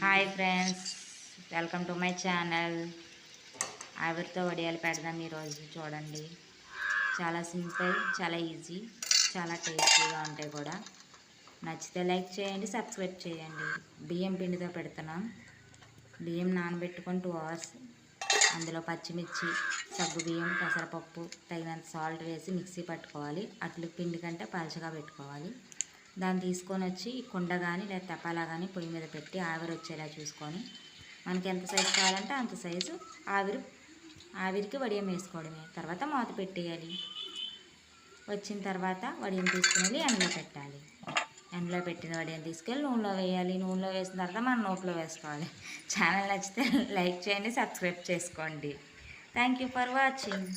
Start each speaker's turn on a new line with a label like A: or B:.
A: Hi friends, welcome to my channel. ఆవిరితో వడియాలు పెడదాం ఈరోజు. చూడండి, చాలా సింపుల్, చాలా ఈజీ, చాలా టేస్టీగా ఉంటాయి కూడా. నచ్చితే లైక్ చేయండి, సబ్స్క్రైబ్ చేయండి. బియ్యం పిండితో పెడుతున్నాం. బియ్యం నానబెట్టుకొని 2 hours, అందులో పచ్చిమిర్చి, సగ్గు బియ్యం, పెసరపప్పు, తగినంత సాల్ట్ వేసి మిక్సీ పట్టుకోవాలి. అట్లు పిండి కంటే పలచగా పెట్టుకోవాలి. దాన్ని తీసుకొని వచ్చి కుండ కానీ లేదా తపాలా కానీ పొయ్యి మీద పెట్టి ఆవిరి వచ్చేలా చూసుకొని మనకి ఎంత సైజు కావాలంటే అంత సైజు ఆవిరికి వడియం వేసుకోవడమే. తర్వాత మూత పెట్టేయాలి. వచ్చిన తర్వాత వడియం తీసుకుని వెళ్ళి ఎండలో పెట్టాలి. ఎండలో పెట్టిన వడియం తీసుకెళ్ళి నూనెలో వేయాలి. నూనెలో వేసిన తర్వాత మనం నోట్లో వేసుకోవాలి. ఛానల్ నచ్చితే లైక్ చేయండి, సబ్స్క్రైబ్ చేసుకోండి. Thank you for watching.